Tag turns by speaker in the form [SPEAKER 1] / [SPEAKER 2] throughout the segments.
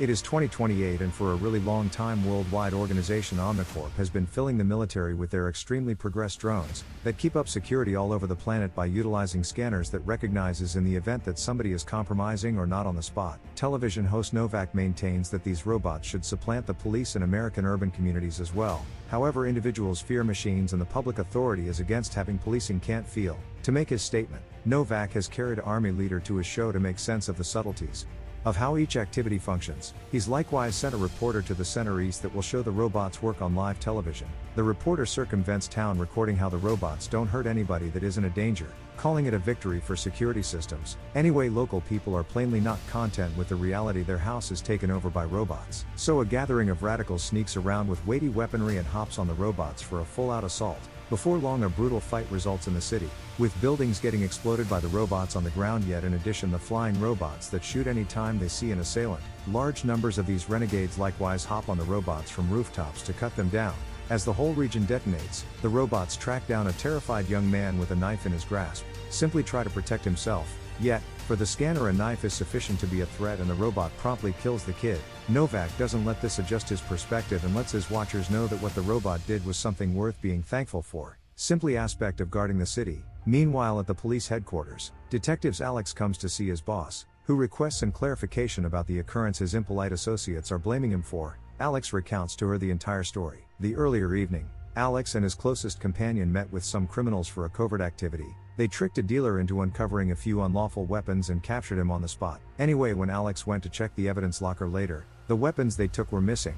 [SPEAKER 1] It is 2028 and for a really long time worldwide organization OmniCorp has been filling the military with their extremely progressed drones that keep up security all over the planet by utilizing scanners that recognizes in the event that somebody is compromising or not on the spot. Television host Novak maintains that these robots should supplant the police in American urban communities as well. However, individuals fear machines and the public authority is against having policing can't feel. To make his statement, Novak has carried an army leader to his show to make sense of the subtleties of how each activity functions. He's likewise sent a reporter to the Center East that will show the robots work on live television. The reporter circumvents town recording how the robots don't hurt anybody that isn't a danger, calling it a victory for security systems. Anyway, local people are plainly not content with the reality their house is taken over by robots. So a gathering of radicals sneaks around with weighty weaponry and hops on the robots for a full-out assault. Before long, a brutal fight results in the city, with buildings getting exploded by the robots on the ground, yet in addition the flying robots that shoot any time they see an assailant. Large numbers of these renegades likewise hop on the robots from rooftops to cut them down. As the whole region detonates, the robots track down a terrified young man with a knife in his grasp, simply try to protect himself. Yet, for the scanner, a knife is sufficient to be a threat and the robot promptly kills the kid. Novak doesn't let this adjust his perspective and lets his watchers know that what the robot did was something worth being thankful for. Simply aspect of guarding the city. Meanwhile, at the police headquarters, detectives Alex comes to see his boss, who requests some clarification about the occurrence his impolite associates are blaming him for. Alex recounts to her the entire story. The earlier evening, Alex and his closest companion met with some criminals for a covert activity. They tricked a dealer into uncovering a few unlawful weapons and captured him on the spot. Anyway, when Alex went to check the evidence locker later, the weapons they took were missing.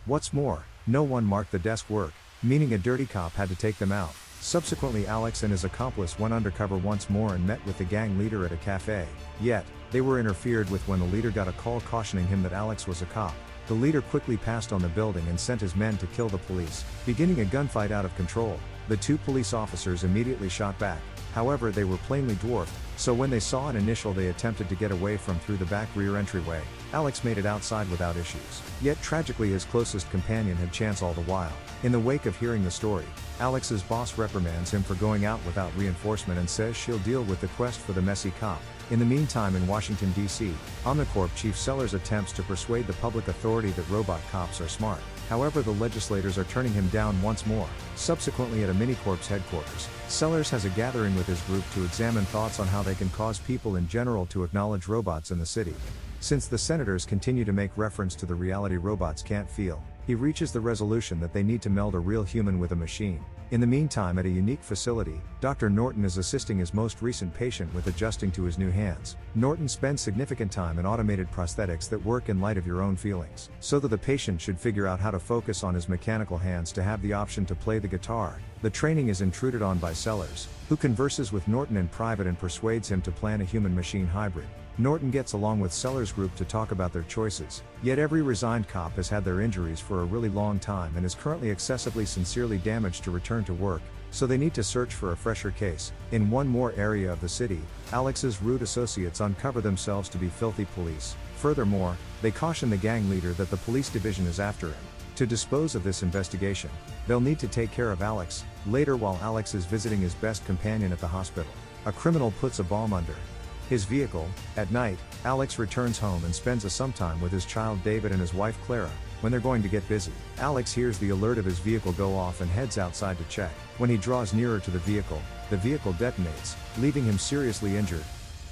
[SPEAKER 1] What's more, no one marked the desk work, meaning a dirty cop had to take them out. Subsequently, Alex and his accomplice went undercover once more and met with the gang leader at a cafe. Yet, they were interfered with when the leader got a call cautioning him that Alex was a cop. The leader quickly passed on the building and sent his men to kill the police, beginning a gunfight out of control. The two police officers immediately shot back. However, they were plainly dwarfed, so when they saw an initial they attempted to get away from through the back rear entryway. Alex made it outside without issues. Yet tragically, his closest companion had chance all the while. In the wake of hearing the story, Alex's boss reprimands him for going out without reinforcement and says she'll deal with the quest for the messy cop. In the meantime, in Washington, D.C., OmniCorp Chief Sellers attempts to persuade the public authority that robot cops are smart. However, the legislators are turning him down once more. Subsequently, at a mini-corp's headquarters, Sellers has a gathering with his group to examine thoughts on how they can cause people in general to acknowledge robots in the city. Since the senators continue to make reference to the reality robots can't feel, he reaches the resolution that they need to meld a real human with a machine. In the meantime, at a unique facility, Dr. Norton is assisting his most recent patient with adjusting to his new hands. Norton spends significant time in automated prosthetics that work in light of your own feelings, so that the patient should figure out how to focus on his mechanical hands to have the option to play the guitar. The training is intruded on by Sellers, who converses with Norton in private and persuades him to plan a human-machine hybrid. Norton gets along with Sellers' group to talk about their choices, yet every resigned cop has had their injuries for a really long time and is currently excessively sincerely damaged to return to work, so they need to search for a fresher case. In one more area of the city, Alex's rude associates uncover themselves to be filthy police. Furthermore, they caution the gang leader that the police division is after him. To dispose of this investigation, they'll need to take care of Alex. Later, while Alex is visiting his best companion at the hospital, a criminal puts a bomb under his vehicle. At night, Alex returns home and spends some time with his child David and his wife Clara. When they're going to get busy, Alex hears the alert of his vehicle go off and heads outside to check. When he draws nearer to the vehicle detonates, leaving him seriously injured.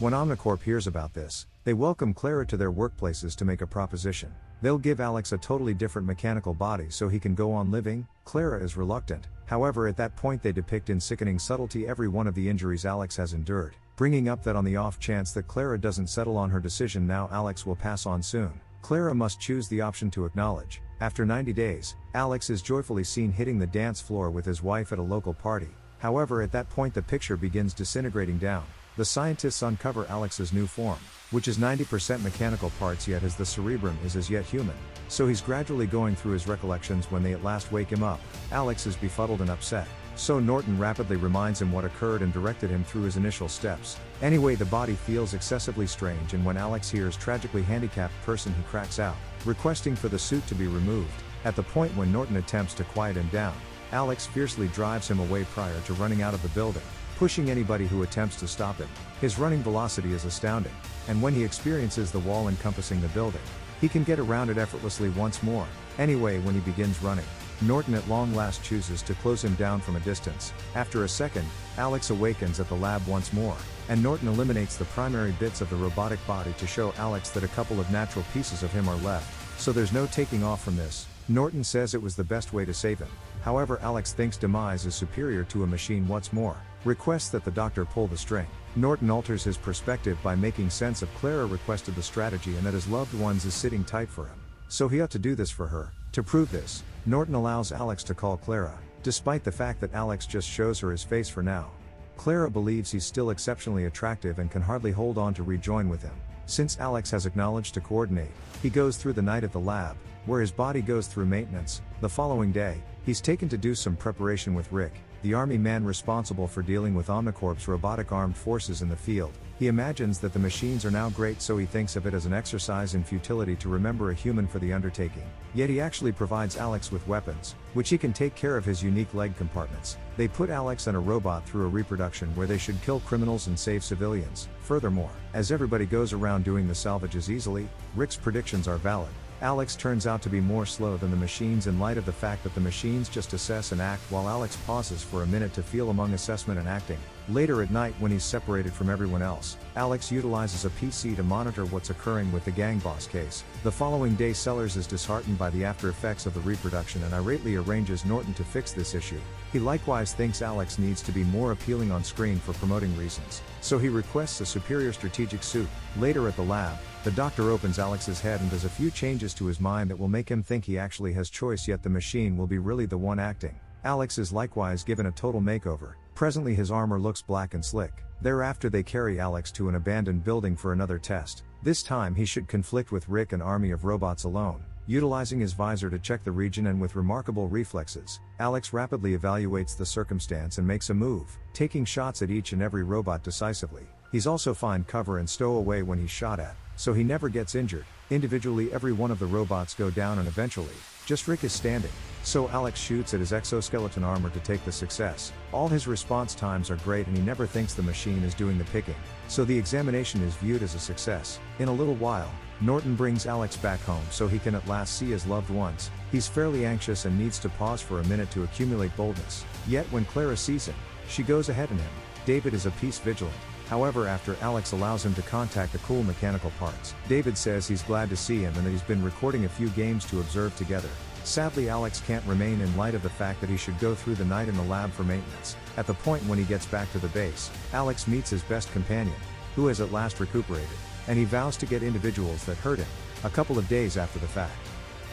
[SPEAKER 1] When OmniCorp hears about this, they welcome Clara to their workplaces to make a proposition. They'll give Alex a totally different mechanical body so he can go on living. Clara is reluctant. However, at that point they depict in sickening subtlety every one of the injuries Alex has endured, bringing up that on the off chance that Clara doesn't settle on her decision now, Alex will pass on soon. Clara must choose the option to acknowledge. After 90 days, Alex is joyfully seen hitting the dance floor with his wife at a local party. However, at that point the picture begins disintegrating down. The scientists uncover Alex's new form, which is 90% mechanical parts, yet as the cerebrum is as yet human. So he's gradually going through his recollections when they at last wake him up. Alex is befuddled and upset. So Norton rapidly reminds him what occurred and directed him through his initial steps. Anyway, the body feels excessively strange, and when Alex hears tragically handicapped person, he cracks out, requesting for the suit to be removed. At the point when Norton attempts to quiet him down, Alex fiercely drives him away prior to running out of the building, pushing anybody who attempts to stop him. His running velocity is astounding, and when he experiences the wall encompassing the building, He can get around it effortlessly once more. Anyway, when he begins running, Norton at long last chooses to close him down from a distance. After a second, Alex awakens at the lab once more, and Norton eliminates the primary bits of the robotic body to show Alex that a couple of natural pieces of him are left, so there's no taking off from this. Norton says it was the best way to save him. However, Alex thinks demise is superior to a machine once more, requests that the doctor pull the string. Norton alters his perspective by making sense of Clara requested the strategy and that his loved ones is sitting tight for him, so he ought to do this for her. To prove this, Norton allows Alex to call Clara, despite the fact that Alex just shows her his face for now. Clara believes he's still exceptionally attractive and can hardly hold on to rejoin with him. Since Alex has acknowledged to coordinate, he goes through the night at the lab, where his body goes through maintenance. The following day, he's taken to do some preparation with Rick, the army man responsible for dealing with OmniCorp's robotic armed forces in the field. He imagines that the machines are now great, so he thinks of it as an exercise in futility to remember a human for the undertaking. Yet he actually provides Alex with weapons, which he can take care of his unique leg compartments. They put Alex and a robot through a reproduction where they should kill criminals and save civilians. Furthermore, as everybody goes around doing the salvages easily, Rick's predictions are valid. Alex turns out to be more slow than the machines in light of the fact that the machines just assess and act while Alex pauses for a minute to feel among assessment and acting. Later at night, when he's separated from everyone else, Alex utilizes a PC to monitor what's occurring with the gang boss case. The following day, Sellers is disheartened by the after effects of the reproduction and irately arranges Norton to fix this issue. He likewise thinks Alex needs to be more appealing on screen for promoting reasons, so he requests a superior strategic suit. Later at the lab, the doctor opens Alex's head and does a few changes to his mind that will make him think he actually has choice, yet the machine will be really the one acting. Alex is likewise given a total makeover. Presently his armor looks black and slick. Thereafter they carry Alex to an abandoned building for another test. This time he should conflict with Rick, an army of robots alone. Utilizing his visor to check the region and with remarkable reflexes, Alex rapidly evaluates the circumstance and makes a move, taking shots at each and every robot decisively. He's also find cover and stow away when he's shot at, so he never gets injured. Individually every one of the robots go down and eventually, just Rick is standing. So Alex shoots at his exoskeleton armor to take the success. All his response times are great and he never thinks the machine is doing the picking, so the examination is viewed as a success. In a little while, Norton brings Alex back home so he can at last see his loved ones. He's fairly anxious and needs to pause for a minute to accumulate boldness. Yet when Clara sees him, she goes ahead of him. David is a piece vigilant. However, after Alex allows him to contact the cool mechanical parts, David says he's glad to see him and that he's been recording a few games to observe together. Sadly, Alex can't remain in light of the fact that he should go through the night in the lab for maintenance. At the point when he gets back to the base, Alex meets his best companion, who has at last recuperated, and he vows to get individuals that hurt him. A couple of days after the fact,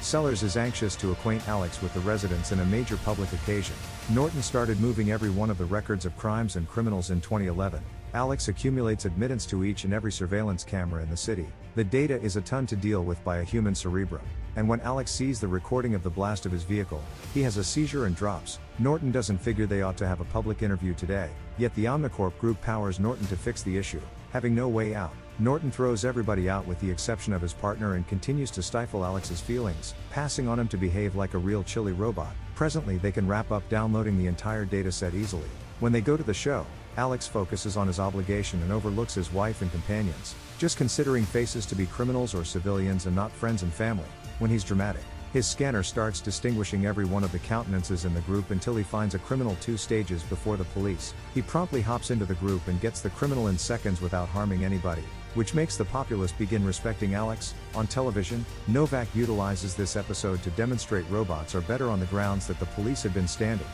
[SPEAKER 1] Sellers is anxious to acquaint Alex with the residents in a major public occasion. Norton started moving every one of the records of crimes and criminals in 2011. Alex accumulates admittance to each and every surveillance camera in the city. The data is a ton to deal with by a human cerebrum, and when Alex sees the recording of the blast of his vehicle, he has a seizure and drops. Norton doesn't figure they ought to have a public interview today, yet the OmniCorp group powers Norton to fix the issue. Having no way out, Norton throws everybody out with the exception of his partner and continues to stifle Alex's feelings, passing on him to behave like a real chilly robot. Presently they can wrap up downloading the entire dataset easily. When they go to the show, Alex focuses on his obligation and overlooks his wife and companions, just considering faces to be criminals or civilians and not friends and family. When he's dramatic, his scanner starts distinguishing every one of the countenances in the group until he finds a criminal 2 stages before the police. He promptly hops into the group and gets the criminal in seconds without harming anybody, which makes the populace begin respecting Alex. On television, Novak utilizes this episode to demonstrate robots are better on the grounds that the police had been standing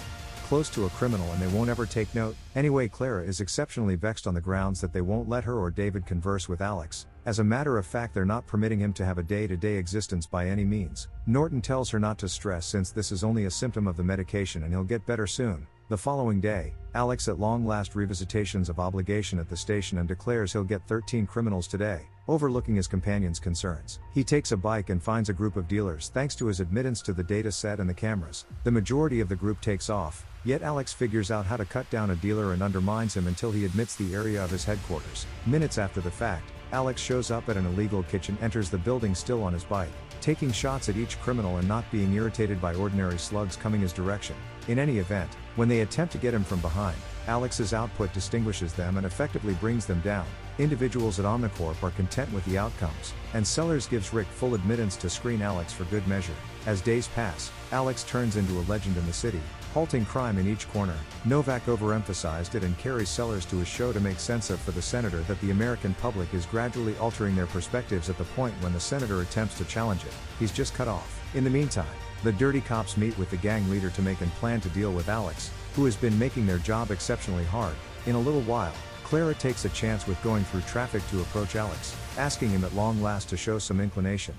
[SPEAKER 1] close to a criminal and they won't ever take note. Anyway, Clara is exceptionally vexed on the grounds that they won't let her or David converse with Alex. As a matter of fact, they're not permitting him to have a day-to-day existence by any means. Norton tells her not to stress since this is only a symptom of the medication and he'll get better soon. The following day, Alex at long last revisitations of obligation at the station and declares he'll get 13 criminals today, overlooking his companion's concerns. He takes a bike and finds a group of dealers thanks to his admittance to the data set and the cameras. The majority of the group takes off, yet Alex figures out how to cut down a dealer and undermines him until he admits the area of his headquarters. Minutes after the fact, Alex shows up at an illegal kitchen, enters the building still on his bike, taking shots at each criminal and not being irritated by ordinary slugs coming his direction. In any event, when they attempt to get him from behind, Alex's output distinguishes them and effectively brings them down. Individuals at OmniCorp are content with the outcomes, and Sellers gives Rick full admittance to screen Alex for good measure. As days pass, Alex turns into a legend in the city, halting crime in each corner. Novak overemphasized it and carries Sellers to his show to make sense of for the senator that the American public is gradually altering their perspectives at the point when the senator attempts to challenge it. He's just cut off. In the meantime, the dirty cops meet with the gang leader to make and plan to deal with Alex, who has been making their job exceptionally hard. In a little while, Clara takes a chance with going through traffic to approach Alex, asking him at long last to show some inclination.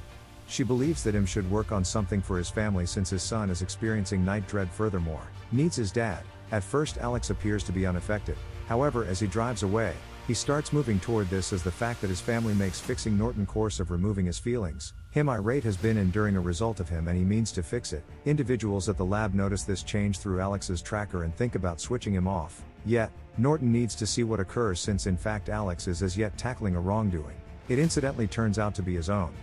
[SPEAKER 1] She believes that him should work on something for his family since his son is experiencing night dread, furthermore needs his dad. At first Alex appears to be unaffected. However, as he drives away, he starts moving toward this as the fact that his family makes fixing Norton course of removing his feelings. Him irate has been enduring a result of him and he means to fix it. Individuals at the lab notice this change through Alex's tracker and think about switching him off. Yet, Norton needs to see what occurs since in fact Alex is as yet tackling a wrongdoing. It incidentally turns out to be his own.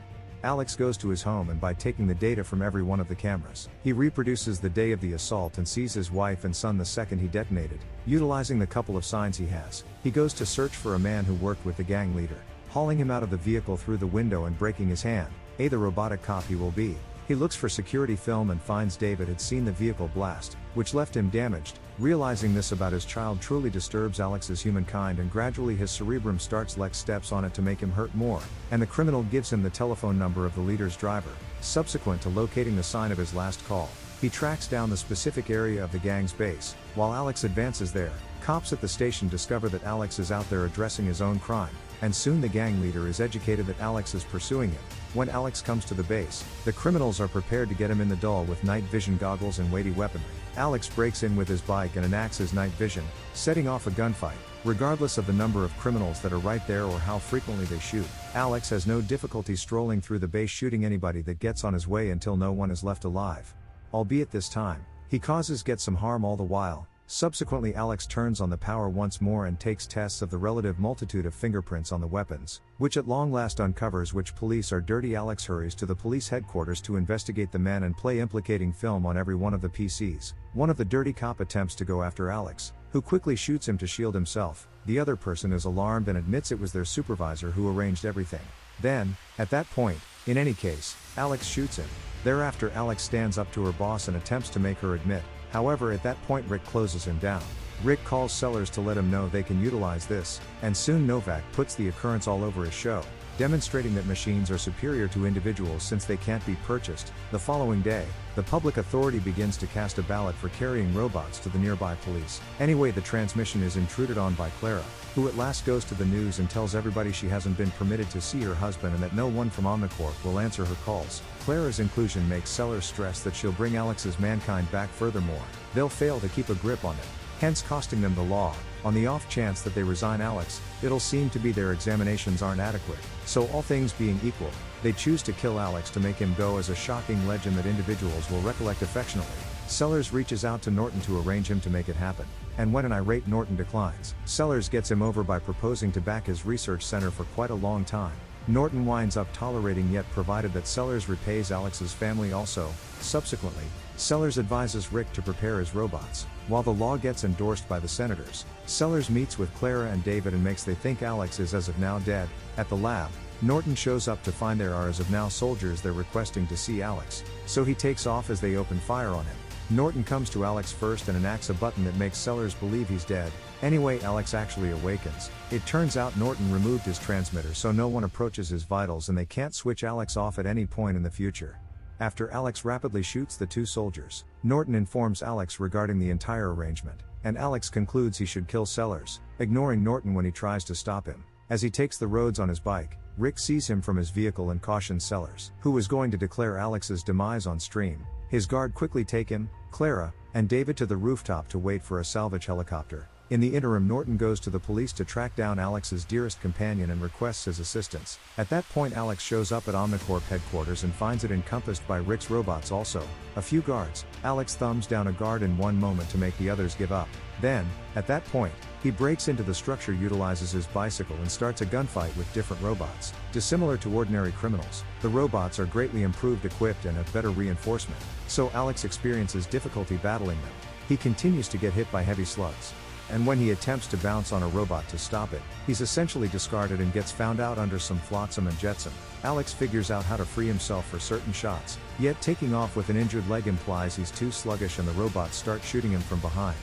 [SPEAKER 1] Alex goes to his home and by taking the data from every one of the cameras, he reproduces the day of the assault and sees his wife and son the second he detonated. Utilizing the couple of signs he has, he goes to search for a man who worked with the gang leader, hauling him out of the vehicle through the window and breaking his hand. The robotic cop he will be. He looks for security film and finds David had seen the vehicle blast, which left him damaged. Realizing this about his child truly disturbs Alex's humankind and gradually his cerebrum starts Lex steps on it to make him hurt more, and the criminal gives him the telephone number of the leader's driver. Subsequent to locating the sign of his last call, he tracks down the specific area of the gang's base. While Alex advances there, cops at the station discover that Alex is out there addressing his own crime, and soon the gang leader is educated that Alex is pursuing him. When Alex comes to the base, the criminals are prepared to get him in the dull with night vision goggles and weighty weaponry. Alex breaks in with his bike and enacts his night vision, setting off a gunfight. Regardless of the number of criminals that are right there or how frequently they shoot, Alex has no difficulty strolling through the base shooting anybody that gets on his way until no one is left alive. Albeit this time, he gets some harm all the while. Subsequently Alex turns on the power once more and takes tests of the relative multitude of fingerprints on the weapons, which at long last uncovers which police are dirty. Alex hurries to the police headquarters to investigate the men and play implicating film on every one of the PCs. One of the dirty cop attempts to go after Alex, who quickly shoots him to shield himself. The other person is alarmed and admits it was their supervisor who arranged everything. Then, at that point, in any case, Alex shoots him. Thereafter Alex stands up to her boss and attempts to make her admit. However, at that point Rick closes him down. Rick calls Sellers to let him know they can utilize this, and soon Novak puts the occurrence all over his show, demonstrating that machines are superior to individuals since they can't be purchased. The following day, the public authority begins to cast a ballot for carrying robots to the nearby police. Anyway, the transmission is intruded on by Clara, who at last goes to the news and tells everybody she hasn't been permitted to see her husband and that no one from OmniCorp will answer her calls. Clara's inclusion makes Sellers stress that she'll bring Alex's mankind back. Furthermore, they'll fail to keep a grip on it, hence costing them the law. On the off chance that they resign Alex, it'll seem to be their examinations aren't adequate. So all things being equal, they choose to kill Alex to make him go as a shocking legend that individuals will recollect affectionately. Sellers reaches out to Norton to arrange him to make it happen, and when an irate Norton declines, Sellers gets him over by proposing to back his research center for quite a long time. Norton winds up tolerating, yet provided that Sellers repays Alex's family also. Subsequently, Sellers advises Rick to prepare his robots. While the law gets endorsed by the senators, Sellers meets with Clara and David and makes they think Alex is as of now dead. At the lab, Norton shows up to find there are as of now soldiers there requesting to see Alex, so he takes off as they open fire on him. Norton comes to Alex first and enacts a button that makes Sellers believe he's dead. Anyway, Alex actually awakens. It turns out Norton removed his transmitter so no one approaches his vitals and they can't switch Alex off at any point in the future. After Alex rapidly shoots the two soldiers, Norton informs Alex regarding the entire arrangement, and Alex concludes he should kill Sellers, ignoring Norton when he tries to stop him. As he takes the roads on his bike, Rick sees him from his vehicle and cautions Sellers, who was going to declare Alex's demise on stream. His guard quickly take him, Clara, and David to the rooftop to wait for a salvage helicopter. In the interim, Norton goes to the police to track down Alex's dearest companion and requests his assistance. At that point, Alex shows up at OmniCorp headquarters and finds it encompassed by Rick's robots also. A few guards. Alex thumbs down a guard in one moment to make the others give up. Then, at that point, he breaks into the structure, utilizes his bicycle and starts a gunfight with different robots. Dissimilar to ordinary criminals, the robots are greatly improved, equipped and have better reinforcement, so Alex experiences difficulty battling them. He continues to get hit by heavy slugs. and when he attempts to bounce on a robot to stop it, he's essentially discarded and gets found out under some flotsam and jetsam. Alex figures out how to free himself for certain shots, yet taking off with an injured leg implies he's too sluggish and the robots start shooting him from behind.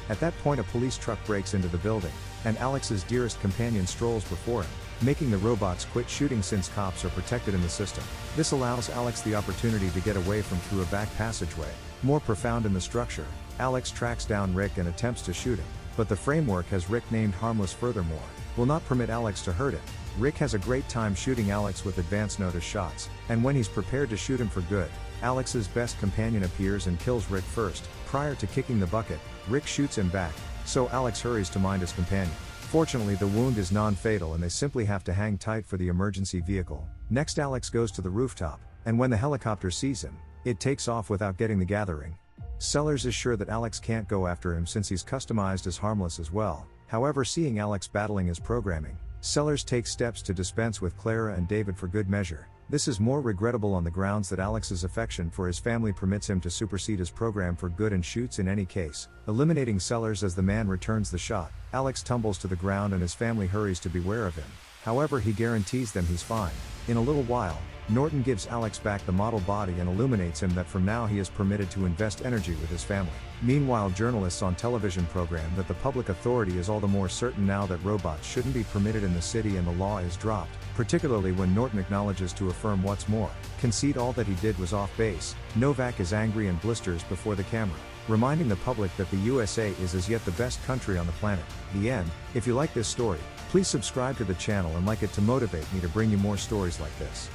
[SPEAKER 1] At that point a police truck breaks into the building, and Alex's dearest companion strolls before him, making the robots quit shooting since cops are protected in the system. This allows Alex the opportunity to get away from through a back passageway. More profound in the structure, Alex tracks down Rick and attempts to shoot him, but the framework has Rick named harmless furthermore, will not permit Alex to hurt him. Rick has a great time shooting Alex with advance notice shots, and when he's prepared to shoot him for good, Alex's best companion appears and kills Rick first. Prior to kicking the bucket, Rick shoots him back, so Alex hurries to mind his companion. Fortunately the wound is non-fatal and they simply have to hang tight for the emergency vehicle. Next Alex goes to the rooftop, and when the helicopter sees him, it takes off without getting the gathering. Sellers is sure that Alex can't go after him since he's customized as harmless as well. However, seeing Alex battling his programming, Sellers takes steps to dispense with Clara and David for good measure. This is more regrettable on the grounds that Alex's affection for his family permits him to supersede his program for good and shoots in any case, eliminating Sellers as the man returns the shot. Alex tumbles to the ground and his family hurries to beware of him. However, he guarantees them he's fine. In a little while, Norton gives Alex back the model body and illuminates him that from now he is permitted to invest energy with his family. Meanwhile, journalists on television program that the public authority is all the more certain now that robots shouldn't be permitted in the city and the law is dropped, particularly when Norton acknowledges to affirm what's more, concede all that he did was off base. Novak is angry and blisters before the camera, reminding the public that the USA is as yet the best country on the planet. The end. If you like this story, please subscribe to the channel and like it to motivate me to bring you more stories like this.